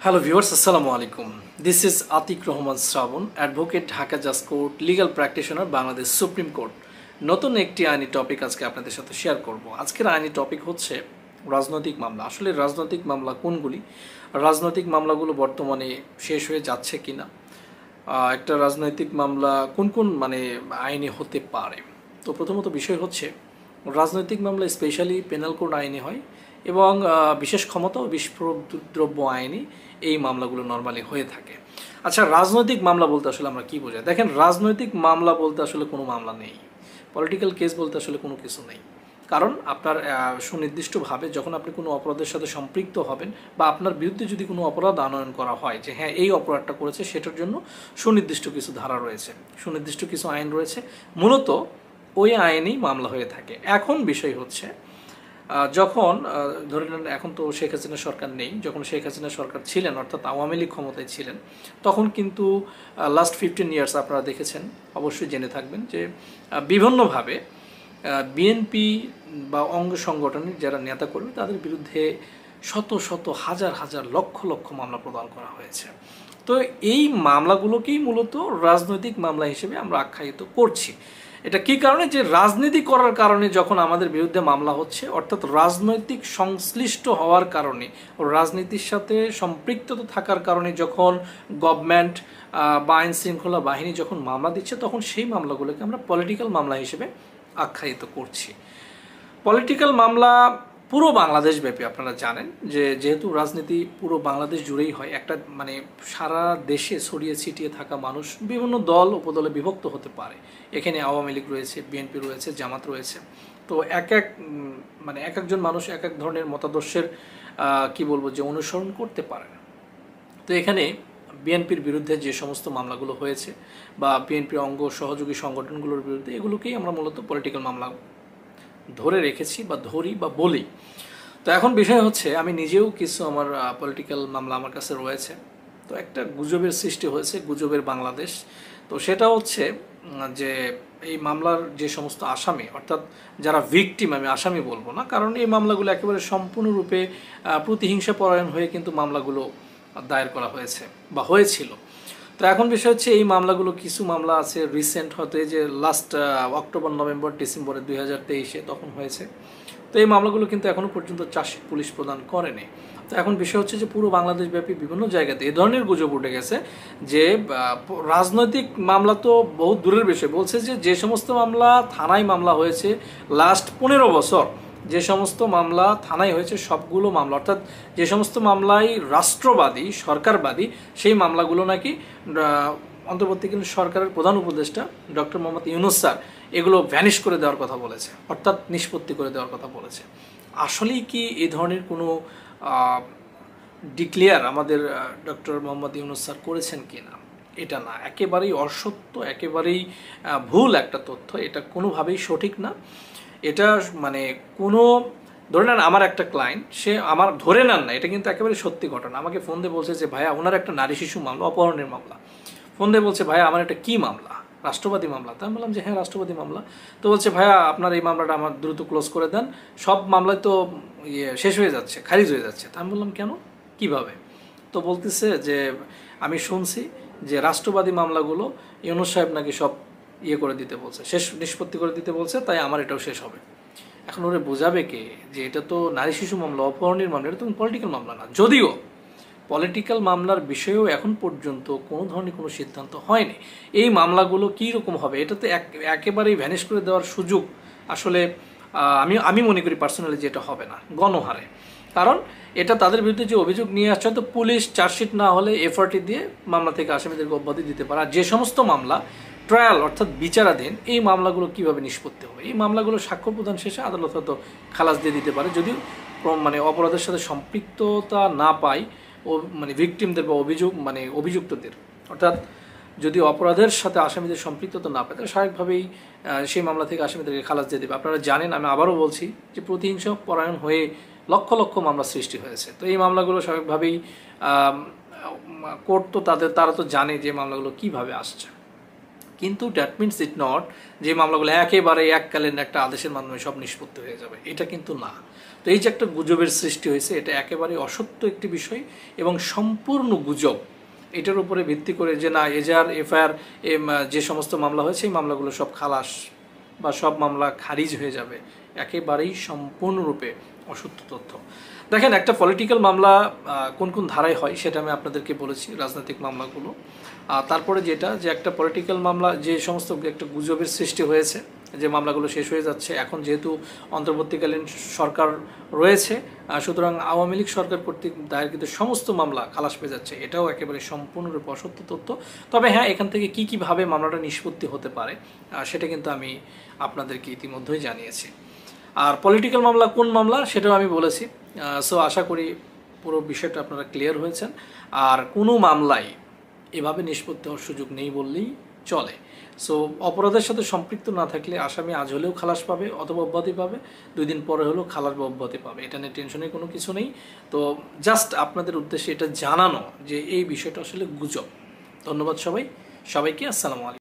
Hello viewers, আসসালামু আলাইকুম। This is Atiq Rahman Shrabon, advocate, Dhaka জাজ court, legal practitioner, Bangladesh supreme court. নতুন একটি আইনি টপিক আজকে আপনাদের সাথে শেয়ার করব। আজকের আইনি টপিক হচ্ছে রাজনৈতিক মামলা। আসলে রাজনৈতিক মামলা কোনগুলি, রাজনৈতিক মামলাগুলো বর্তমানে শেষ হয়ে যাচ্ছে কিনা, একটা রাজনৈতিক মামলা কোন কোন আইনে হতে পারে। তো প্রথমত বিষয় হচ্ছে রাজনৈতিক মামলা স্পেশালি পেনাল কোড আইনে হয় এবং বিশেষ ক্ষমতা ও বিস্ফোরক দ্রব্য আইনে এই মামলাগুলো নর্মালি হয়ে থাকে। আচ্ছা, রাজনৈতিক মামলা বলতে আসলে আমরা কী বোঝাই? দেখেন, রাজনৈতিক মামলা বলতে আসলে কোনো মামলা নেই, পলিটিক্যাল কেস বলতে আসলে কোনো কিছু নেই। কারণ আপনার সুনির্দিষ্টভাবে যখন আপনি কোনো অপরাধের সাথে সম্পৃক্ত হবেন বা আপনার বিরুদ্ধে যদি কোনো অপরাধ আনয়ন করা হয় যে হ্যাঁ এই অপরাধটা করেছে, সেটার জন্য সুনির্দিষ্ট কিছু ধারা রয়েছে, সুনির্দিষ্ট কিছু আইন রয়েছে, মূলত ওই আইনেই মামলা হয়ে থাকে। এখন বিষয় হচ্ছে যখন ধরে নেন এখন তো শেখ হাসিনা সরকার নেই, যখন শেখ হাসিনা সরকার ছিলেন অর্থাৎ আওয়ামী লীগ ক্ষমতায় ছিলেন, তখন কিন্তু লাস্ট 15 ইয়ার্স আপনারা দেখেছেন, অবশ্যই জেনে থাকবেন যে বিভিন্নভাবে বিএনপি বা অঙ্গ সংগঠনের যারা নেতাকর্মী তাদের বিরুদ্ধে শত শত হাজার হাজার লক্ষ লক্ষ মামলা প্রদান করা হয়েছে। তো এই মামলাগুলোকেই মূলত রাজনৈতিক মামলা হিসেবে আমরা আখ্যায়িত করছি। এটা কী কারণে? যে রাজনীতি করার কারণে যখন আমাদের বিরুদ্ধে মামলা হচ্ছে, অর্থাৎ রাজনৈতিক সংশ্লিষ্ট হওয়ার কারণে, রাজনীতির সাথে সম্পৃক্ততা থাকার কারণে যখন গভর্নমেন্ট বা আইন শৃঙ্খলা বাহিনী যখন মামলা দিচ্ছে, তখন সেই মামলাগুলোকে আমরা পলিটিক্যাল মামলা হিসেবে আখ্যায়িত করছি। পলিটিক্যাল মামলা পুরো বাংলাদেশ ব্যাপী আপনারা জানেন যে যেহেতু রাজনীতি পুরো বাংলাদেশ জুড়েই হয়, একটা সারা দেশে ছড়িয়ে ছিটিয়ে থাকা মানুষ বিভিন্ন দল উপদলে বিভক্ত হতে পারে। এখানে আওয়ামী লীগ রয়েছে, বিএনপি রয়েছে, জামাত রয়েছে। তো এক একজন মানুষ এক এক ধরনের মতাদর্শের যে অনুসরণ করতে পারে। তো এখানে বিএনপির বিরুদ্ধে যে সমস্ত মামলাগুলো হয়েছে বা বিএনপির অঙ্গ সহযোগী সংগঠনগুলোর বিরুদ্ধে, এগুলোকেই আমরা মূলত পলিটিক্যাল মামলা ধরে রেখেছি বা ধরি বা বলি। তো এখন বিষয় হচ্ছে আমি নিজেও কিছু আমার পলিটিক্যাল মামলা আমার কাছে রয়েছে। তো একটা গুজবের সৃষ্টি হয়েছে, গুজবের বাংলাদেশ। তো সেটা হচ্ছে যে এই মামলার যে সমস্ত আসামি, অর্থাৎ যারা ভিকটিম, আমি আসামি বলবো না, কারণ এই মামলাগুলো একেবারে সম্পূর্ণরূপে প্রতিহিংসা পরায়ণ হয়ে কিন্তু মামলাগুলো দায়ের করা হয়েছে বা হয়েছিল। তো এখন বিষয় হচ্ছে এই মামলাগুলো, কিছু মামলা আছে রিসেন্ট, হয়তো এই যে লাস্ট অক্টোবর, নভেম্বর, ডিসেম্বরে 2023-এ তখন হয়েছে। তো এই মামলাগুলো কিন্তু এখনও পর্যন্ত চার্জশিট পুলিশ প্রদান করেনি। তো এখন বিষয় হচ্ছে যে পুরো বাংলাদেশব্যাপী বিভিন্ন জায়গাতে এ ধরনের গুজব উঠে গেছে যে রাজনৈতিক মামলা তো বহুত দূরের বিষয়, বলছে যে সমস্ত মামলা থানায় মামলা হয়েছে লাস্ট 15 বছর, যে সমস্ত মামলা থানায় হয়েছে সবগুলো মামলা, অর্থাৎ যে সমস্ত মামলায় রাষ্ট্রবাদী সরকারবাদী, সেই মামলাগুলো নাকি অন্তর্বর্তীকালীন সরকারের প্রধান উপদেষ্টা ডক্টর মোহাম্মদ ইউনূস স্যার এগুলো ভ্যানিশ করে দেওয়ার কথা বলেছে, অর্থাৎ নিষ্পত্তি করে দেওয়ার কথা বলেছে। আসলেই কি এই ধরনের কোনো ডিক্লেয়ার আমাদের ডক্টর মোহাম্মদ ইউনূস স্যার করেছেন কি না? এটা না, একেবারেই অসত্য, একেবারেই ভুল একটা তথ্য, এটা কোনোভাবেই সঠিক না। এটা কোনো ধরে নেন আমার একটা ক্লায়েন্ট, সে আমার ধরে নেন না, এটা কিন্তু একেবারে সত্যি ঘটনা, আমাকে ফোন দিয়ে বলছে যে ভাইয়া ওনার একটা নারী শিশু মামলা, অপহরণের মামলা। ফোন দিয়ে বলছে ভাইয়া আমার একটা কী মামলা? রাষ্ট্রবাদী মামলা। তো আমি বললাম যে হ্যাঁ রাষ্ট্রবাদী মামলা। তো বলছে ভাইয়া আপনার এই মামলাটা আমার দ্রুত ক্লোজ করে দেন, সব মামলায় তো শেষ হয়ে যাচ্ছে, খারিজ হয়ে যাচ্ছে। তো আমি বললাম কেন, কিভাবে? তো বলতেছে যে আমি শুনছি যে রাষ্ট্রবাদী মামলাগুলো ইউনূস সাহেব নাকি সব করে দিতে বলছে, শেষ নিষ্পত্তি করে দিতে বলছে, তাই আমার এটাও শেষ হবে। এখন ওরে বোঝাবে কে যে এটা তো নারী শিশু মামলা, অপহরণের মামলা, এটা তো পলিটিক্যাল মামলা না। যদিও পলিটিক্যাল মামলার বিষয়েও এখন পর্যন্ত কোনো ধরনের কোনো সিদ্ধান্ত হয়নি। এই মামলাগুলো কী রকম হবে, এটা তো একেবারেই ভ্যানিশ করে দেওয়ার সুযোগ আসলে আমি মনে করি পার্সোনালি যে এটা হবে না গণহারে। কারণ এটা তাদের বিরুদ্ধে যে অভিযোগ নিয়ে আসছে, তো পুলিশ চার্জশিট না হলে এফআরটি দিয়ে মামলা থেকে আসামিদেরকে অব্যাহতি দিতে পারে। আর যে সমস্ত মামলা ট্রায়াল অর্থাৎ বিচারাধীন, এই মামলাগুলো কিভাবে নিষ্পত্তি হবে? এই মামলাগুলো সাক্ষ্য প্রদান শেষে আদালত হয়তো খালাস দিয়ে দিতে পারে, যদিও অপরাধের সাথে সম্পৃক্ততা না পায় ও ভিকটিমদের বা অভিযুক্তদের, অর্থাৎ যদি অপরাধের সাথে আসামিদের সম্পৃক্ততা না পায় তাহলে স্বাভাবিকভাবেই সেই মামলা থেকে আসামিদেরকে খালাস দিয়ে দেবে। আপনারা জানেন, আমি আবারও বলছি যে প্রতিহিংসা পরায়ণ হয়ে লক্ষ লক্ষ মামলা সৃষ্টি হয়েছে। তো এই মামলাগুলো স্বাভাবিকভাবেই কোর্ট তো তারা তো জানে যে মামলাগুলো কিভাবে আসছে। কিন্তু দ্যাট মিনস ইট নট যে মামলাগুলো একেবারে এককালীন একটা আদেশের মাধ্যমে সব নিষ্পত্তি হয়ে যাবে, এটা কিন্তু না। তো এই যে একটা গুজবের সৃষ্টি হয়েছে, এটা একেবারে অসত্য একটি বিষয় এবং সম্পূর্ণ গুজব। এটার উপরে ভিত্তি করে যে না এজাহার এফআইআর যে সমস্ত মামলা হয়েছে এই মামলাগুলো সব খালাস বা সব মামলা খারিজ হয়ে যাবে, একেবারেই সম্পূর্ণরূপে অসত্য তথ্য। দেখেন, একটা পলিটিক্যাল মামলা কোন কোন ধারায় হয় সেটা আমি আপনাদেরকে বলেছি, রাজনৈতিক মামলাগুলো। তারপরে যেটা যে একটা পলিটিক্যাল মামলা যে সমস্ত একটা গুজবের সৃষ্টি হয়েছে যে মামলাগুলো শেষ হয়ে যাচ্ছে, এখন যেহেতু অন্তর্বর্তীকালীন সরকার রয়েছে, সুতরাং আওয়ামী লীগ সরকার কর্তৃক দায়েরকৃত সমস্ত মামলা খালাস পেয়ে যাচ্ছে, এটাও একেবারে সম্পূর্ণরূপে অসত্য তথ্য। তবে হ্যাঁ, এখান থেকে কী কীভাবে মামলাটা নিষ্পত্তি হতে পারে সেটা কিন্তু আমি আপনাদেরকে ইতিমধ্যেই জানিয়েছি। আর পলিটিক্যাল মামলা কোন মামলা সেটাও আমি বলেছি। সো আশা করি পুরো বিষয়টা আপনারা ক্লিয়ার হয়েছেন। আর কোনো মামলায় এভাবে নিষ্পত্তি হওয়ার সুযোগ নেই বললেই চলে। সো অপরাধের সাথে সম্পৃক্ত না থাকলে আসামি আজ হলেও খালাস পাবে অথবা অব্যাহতি পাবে, 2 দিন পরে হলেও খালাস বা অব্যাহতি পাবে, এটা নিয়ে টেনশনের কোনো কিছু নেই। তো জাস্ট আপনাদের উদ্দেশ্যে এটা জানানো যে এই বিষয়টা আসলে গুজব। ধন্যবাদ সবাইকে, আসসালামু আলাইকুম।